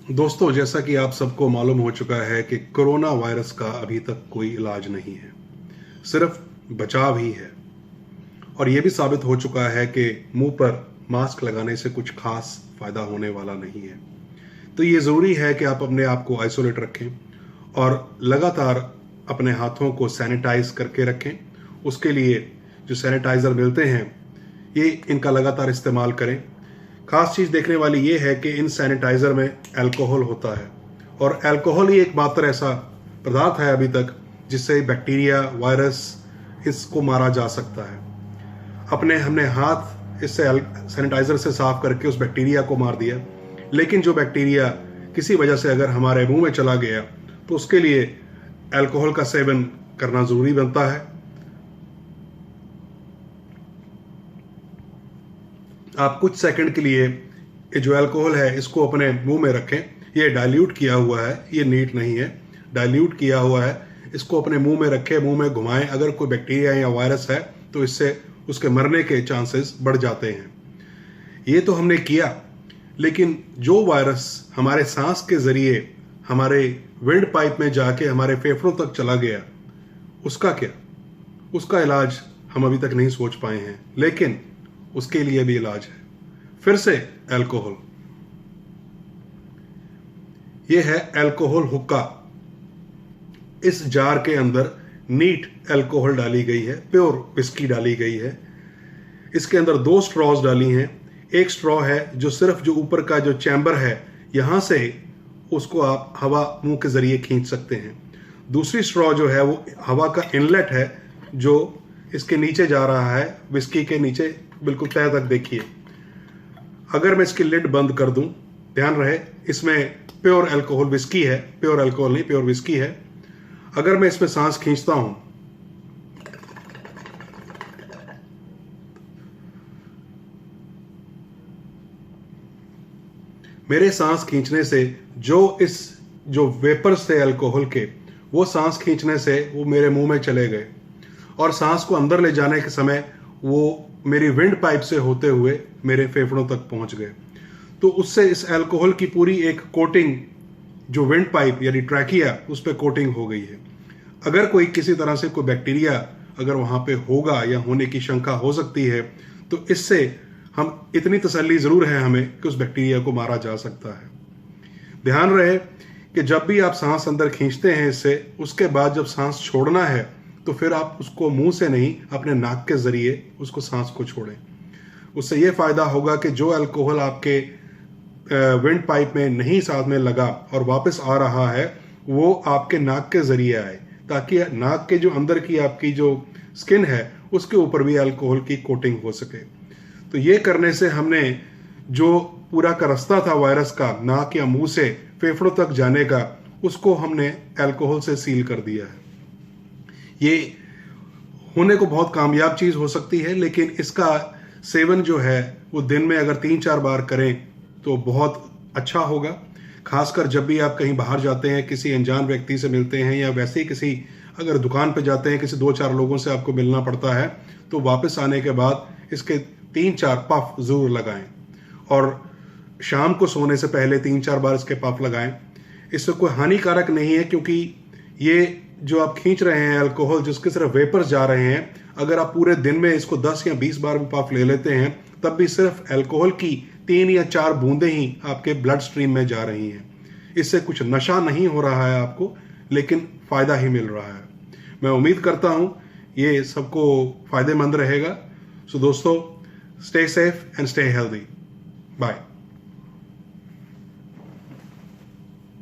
दोस्तों, जैसा कि आप सबको मालूम हो चुका है कि कोरोना वायरस का अभी तक कोई इलाज नहीं है, सिर्फ बचाव ही है। और यह भी साबित हो चुका है कि मुंह पर मास्क लगाने से कुछ खास फायदा होने वाला नहीं है। तो ये ज़रूरी है कि आप अपने आप को आइसोलेट रखें और लगातार अपने हाथों को सैनिटाइज करके रखें। उसके लिए जो सैनिटाइज़र मिलते हैं, ये इनका लगातार इस्तेमाल करें। खास चीज़ देखने वाली ये है कि इन सैनिटाइज़र में अल्कोहल होता है, और अल्कोहल ही एकमात्र ऐसा पदार्थ है अभी तक जिससे बैक्टीरिया, वायरस इसको मारा जा सकता है। हमने हाथ इससे सैनिटाइज़र से साफ करके उस बैक्टीरिया को मार दिया, लेकिन जो बैक्टीरिया किसी वजह से अगर हमारे मुंह में चला गया तो उसके लिए अल्कोहल का सेवन करना ज़रूरी बनता है। आप कुछ सेकंड के लिए ये जो अल्कोहल है इसको अपने मुंह में रखें। ये डाइल्यूट किया हुआ है, ये नीट नहीं है, डाइल्यूट किया हुआ है। इसको अपने मुंह में रखें, मुंह में घुमाएं। अगर कोई बैक्टीरिया या वायरस है तो इससे उसके मरने के चांसेस बढ़ जाते हैं। ये तो हमने किया, लेकिन जो वायरस हमारे सांस के जरिए हमारे विंड पाइप में जाके हमारे फेफड़ों तक चला गया, उसका क्या? उसका इलाज हम अभी तक नहीं सोच पाए हैं, लेकिन उसके लिए भी इलाज है। फिर से अल्कोहल, यह है अल्कोहल हुक्का। इस जार के अंदर नीट अल्कोहल डाली गई है, प्योर विस्की डाली गई है। इसके अंदर 2 स्ट्रॉज डाली हैं। एक स्ट्रॉ है जो सिर्फ जो ऊपर का जो चैम्बर है, यहां से उसको आप हवा मुंह के जरिए खींच सकते हैं। दूसरी स्ट्रॉ जो है वो हवा का इनलेट है, जो इसके नीचे जा रहा है, विस्की के नीचे बिल्कुल तह तक। देखिए, अगर मैं इसकी लिड बंद कर दूं, ध्यान रहे इसमें प्योर अल्कोहल विस्की है, प्योर अल्कोहल नहीं, प्योर विस्की है। अगर मैं इसमें सांस खींचता हूं, मेरे सांस खींचने से जो वेपर्स थे अल्कोहल के, वो सांस खींचने से वो मेरे मुंह में चले गए, और सांस को अंदर ले जाने के समय वो मेरी विंड पाइप से होते हुए मेरे फेफड़ों तक पहुंच गए। तो उससे इस अल्कोहल की पूरी एक कोटिंग, जो विंड पाइप यानी ट्रैकिया, उस पर कोटिंग हो गई है। अगर कोई किसी तरह से कोई बैक्टीरिया अगर वहां पे होगा या होने की शंका हो सकती है, तो इससे हम इतनी तसल्ली जरूर है हमें कि उस बैक्टीरिया को मारा जा सकता है। ध्यान रहे कि जब भी आप सांस अंदर खींचते हैं इससे, उसके बाद जब सांस छोड़ना है तो फिर आप उसको मुंह से नहीं, अपने नाक के जरिए उसको सांस को छोड़ें। उससे यह फायदा होगा कि जो अल्कोहल आपके विंड पाइप में नहीं साथ में लगा और वापस आ रहा है, वो आपके नाक के जरिए आए, ताकि नाक के जो अंदर की आपकी जो स्किन है उसके ऊपर भी अल्कोहल की कोटिंग हो सके। तो ये करने से हमने जो पूरा का रास्ता था वायरस का नाक या मुंह से फेफड़ों तक जाने का, उसको हमने अल्कोहल से सील कर दिया है। ये होने को बहुत कामयाब चीज़ हो सकती है, लेकिन इसका सेवन जो है वो दिन में अगर 3-4 बार करें तो बहुत अच्छा होगा। खासकर जब भी आप कहीं बाहर जाते हैं, किसी अनजान व्यक्ति से मिलते हैं, या वैसे ही किसी अगर दुकान पर जाते हैं, किसी 2-4 लोगों से आपको मिलना पड़ता है, तो वापस आने के बाद इसके 3-4 पफ ज़रूर लगाएं, और शाम को सोने से पहले 3-4 बार इसके पफ लगाएं। इससे कोई हानिकारक नहीं है, क्योंकि ये जो आप खींच रहे हैं अल्कोहल, जिसके सिर्फ वेपर्स जा रहे हैं, अगर आप पूरे दिन में इसको 10 या 20 बार भी पफ ले लेते हैं, तब भी सिर्फ अल्कोहल की 3 या 4 बूंदें ही आपके ब्लड स्ट्रीम में जा रही हैं। इससे कुछ नशा नहीं हो रहा है आपको, लेकिन फायदा ही मिल रहा है। मैं उम्मीद करता हूं ये सबको फायदेमंद रहेगा। सो दोस्तों, stay safe and stay healthy. Bye.